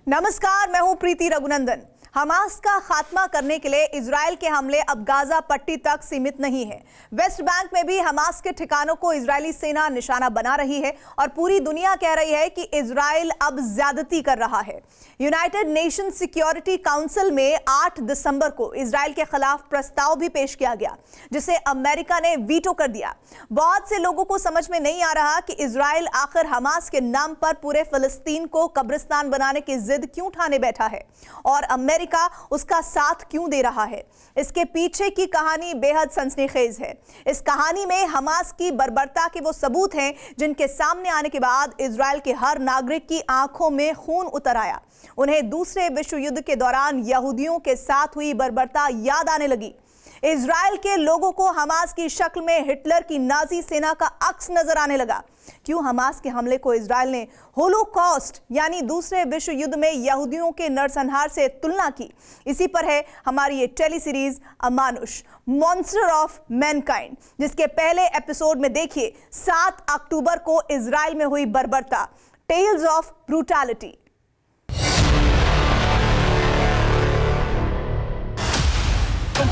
नमस्कार, मैं हूं प्रीति रघुनंदन। हमास का खात्मा करने के लिए इजराइल के हमले अब गाजा पट्टी तक सीमित नहीं है। वेस्ट बैंक में भी हमास के ठिकानों को इजरायली सेना निशाना बना रही है और पूरी दुनिया कह रही है कि इजराइल अब ज्यादती कर रहा है। यूनाइटेड नेशन सिक्योरिटी काउंसिल में 8 दिसंबर को इजराइल के खिलाफ प्रस्ताव भी पेश किया गया, जिसे अमेरिका ने वीटो कर दिया। बहुत से लोगों को समझ में नहीं आ रहा कि इजराइल आखिर हमास के नाम पर पूरे फिलिस्तीन को कब्रिस्तान बनाने की जिद क्यों ठाने बैठा है और अमेरिका उसका साथ क्यों दे रहा है। इसके पीछे की कहानी बेहद सनसनीखेज है। इस कहानी में हमास की बर्बरता के वो सबूत हैं जिनके सामने आने के बाद इजराइल के हर नागरिक की आंखों में खून उतर आया। उन्हें दूसरे विश्व युद्ध के दौरान यहूदियों के साथ हुई बर्बरता याद आने लगी। इजराइल के लोगों को हमास की शक्ल में हिटलर की नाजी सेना का अक्स नजर आने लगा। क्यों हमास के हमले को इजराइल ने होलोकॉस्ट यानी दूसरे विश्व युद्ध में यहूदियों के नरसंहार से तुलना की? इसी पर है हमारी ये टेली सीरीज अमानुष, मॉन्स्टर ऑफ मैनकाइंड, जिसके पहले एपिसोड में देखिए 7 अक्टूबर को इजराइल में हुई बर्बरता, टेल्स ऑफ ब्रूटैलिटी।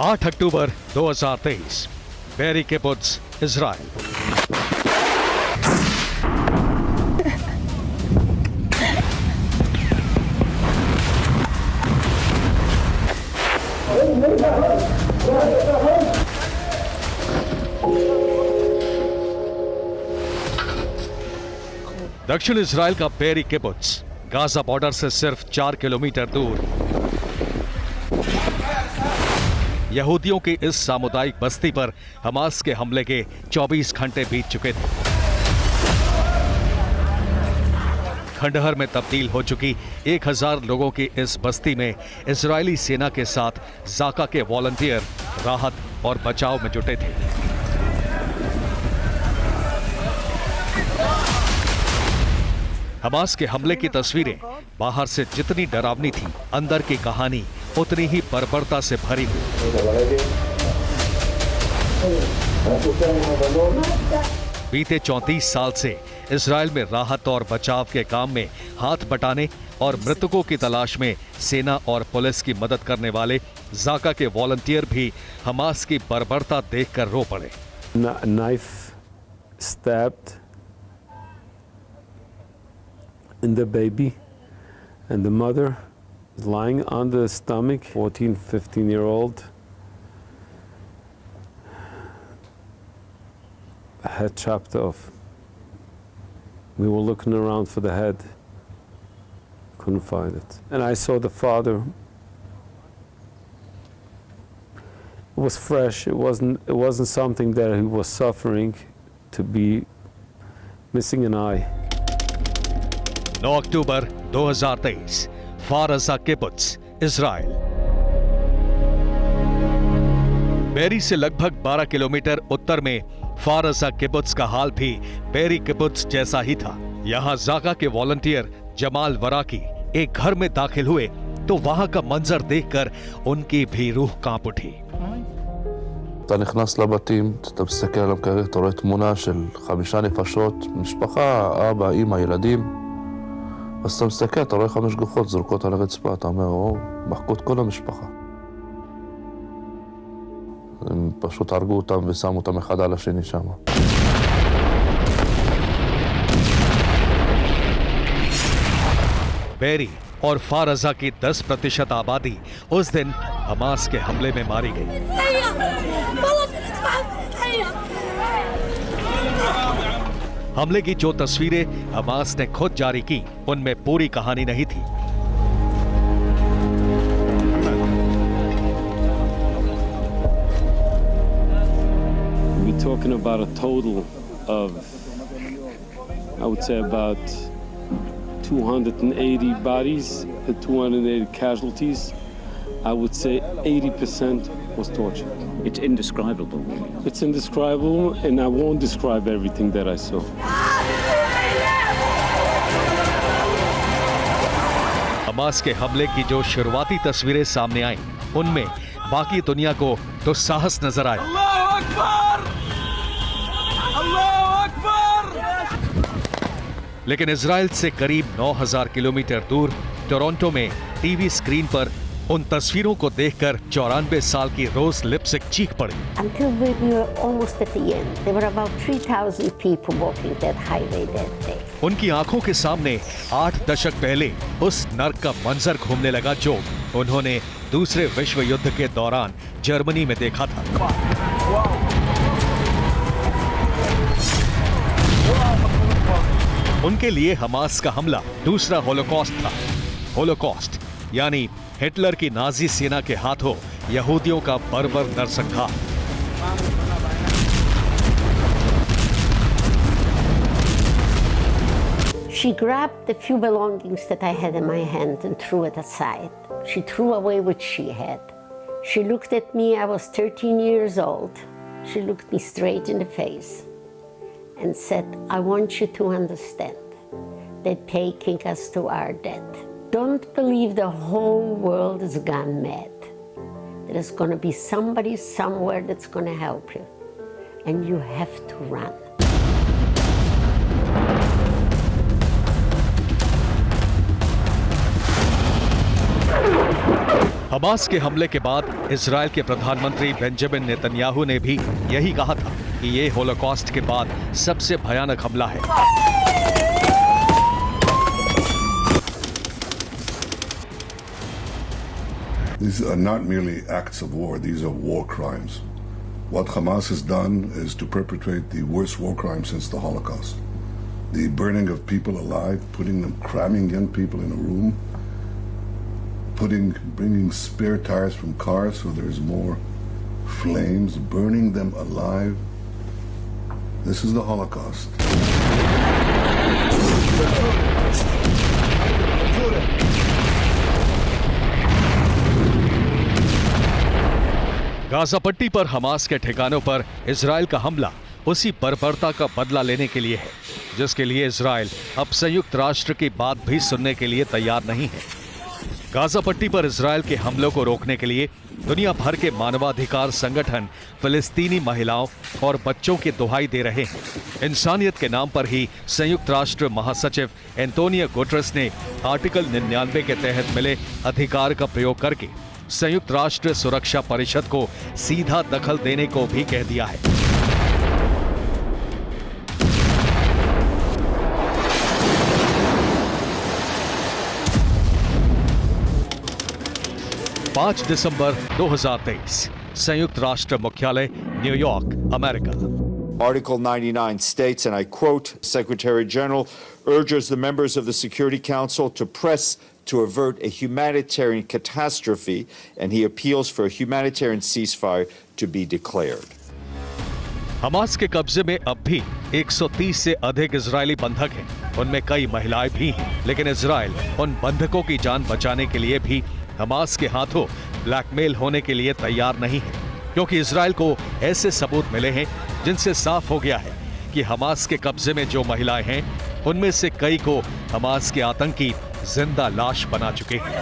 आठ अक्टूबर 2023, बेरी किबुत्ज, इजराइल। दक्षिण इजराइल का बेरी किबुत्ज गाजा बॉर्डर से सिर्फ 4 किलोमीटर दूर। यहूदियों की इस सामुदायिक बस्ती पर हमास के हमले के 24 घंटे बीत चुके थे। खंडहर में तब्दील हो चुकी 1000 लोगों की इस बस्ती में इजरायली सेना के साथ जाका के वॉलंटियर राहत और बचाव में जुटे थे। हमास के हमले की तस्वीरें बाहर से जितनी डरावनी थी, अंदर की कहानी उतनी ही बर्बरता से भरी हुई। बीते 34 साल से इजराइल में राहत और बचाव के काम में हाथ बटाने और मृतकों की तलाश में सेना और पुलिस की मदद करने वाले जाका के वॉलंटियर भी हमास की बर्बरता देखकर रो पड़े। Knife stabbed in the baby, and the mother is lying on the stomach, 14-15-year-old, head chopped off. We were looking around for the head, couldn't find it. And I saw the father. It was fresh. It wasn't something that he was suffering to be missing an eye. 9 October 2023, Kfar Aza kibbutz, Israel. Beeri से लगभग 12 kilometre उत्तर में फार Aza किबुत्ज का हाल भी berry किबुत्ज जैसा ही था। यहां जाका के वॉलंटियर जमाल वराकी एक घर में दाखिल हुए तो वहां का मंजर देखकर उनकी भी रूह कांप उठी। אתה נכנס לבתים, אתה מסתכל על המקרר, אתה רואה תמונה של 5 נפשות, משפחה, אבא, אמא, ילדים. אז אתה מסתכל, אתה רואה 5 גופות זרוקות על הרצפה, אתה אומר, או, מחקו את כל המשפחה. הם פשוט הרגו אותם ושמו אותם אחד על השני שם. बेरी और फार अज़ा की 10% आबादी उस दिन हमास के हमले में मारी गई। हमले की जो तस्वीरें हमास ने खुद जारी की, उनमें पूरी कहानी नहीं थी। We're talking about a total of, I would say, about 280 bodies, 280 casualties. I would say 80% was torture. It's indescribable. It's indescribable, and I won't describe everything that I saw. Hamas के हमले की जो शुरुआती तस्वीरें सामने आईं, उनमें बाकी दुनिया को तो साहस नजर आया। लेकिन इजराइल से करीब 9000 किलोमीटर दूर टोरंटो में टीवी स्क्रीन पर उन तस्वीरों को देखकर 94 साल की रोज लिप्सिक चीख पड़ी। Until we were almost at the end, there were about 3,000 people walking that highway that day. उनकी आंखों के सामने 8 दशक पहले उस नर्क का मंजर घूमने लगा जो उन्होंने दूसरे विश्व युद्ध के दौरान जर्मनी में देखा था। उनके लिए हमास का हमला दूसरा होलोकॉस्ट था। होलोकॉस्ट यानी हिटलर की नाजी सेना के हाथों यहूदियों का बर्बर नरसंहार। She grabbed the few belongings that I had in my hand and threw it aside. She threw away what she had. She looked at me, I was 13 years old. She looked me straight in the face and said, I want you to understand that taking us to our death. Don't believe the whole world has gone mad. There's going to be somebody somewhere that's going to help you. And you have to run. Hamas के हमले के बाद Israel के प्रधानमंत्री Benjamin Netanyahu ने भी यही कहा था कि ये होलोकॉस्ट के बाद सबसे भयानक हमला है। These are not merely acts of war, these are war crimes. What Hamas has done is to perpetrate the worst war crime since the Holocaust. The burning of people alive, cramming young people in a room, bringing spare tires from cars so there's more flames, burning them alive. This is the Holocaust. Gaza पट्टी पर Hamas के ठिकानों पर Israel का हमला उसी बर्बरता का बदला लेने के लिए है, जिसके लिए इजराइल अब संयुक्त राष्ट्र की बात भी सुनने के लिए तैयार नहीं है। गाजा पट्टी पर इजराइल के हमलों को रोकने के लिए दुनिया भर के मानवाधिकार संगठन फिलिस्तीनी महिलाओं और बच्चों की दुहाई दे रहे हैं। इंसानियत के नाम पर ही संयुक्त राष्ट्र महासचिव एंटोनियो गुटेरेस ने आर्टिकल 99 के तहत मिले अधिकार का प्रयोग करके संयुक्त राष्ट्र सुरक्षा परिषद को सीधा दखल देने को भी कह दिया है। 5 दिसंबर 2023 संयुक्त राष्ट्र मुख्यालय New York, America. Article 99 states, and I quote, Secretary General urges the members of the Security Council to press to avert a humanitarian catastrophe, and he appeals for a humanitarian ceasefire to be declared. Hamas के कब्जे में अब भी 130 से अधिक Israeli बंधक हैं, उनमें कई महिलाएं भी हैं, लेकिन इजराइल उन बंधकों की जान बचाने के लिए भी हमास के हाथों ब्लैकमेल होने के लिए तैयार नहीं है, क्योंकि इजराइल को ऐसे सबूत मिले हैं जिनसे साफ हो गया है कि हमास के कब्जे में जो महिलाएं हैं उनमें से कई को हमास के आतंकी जिंदा लाश बना चुके हैं।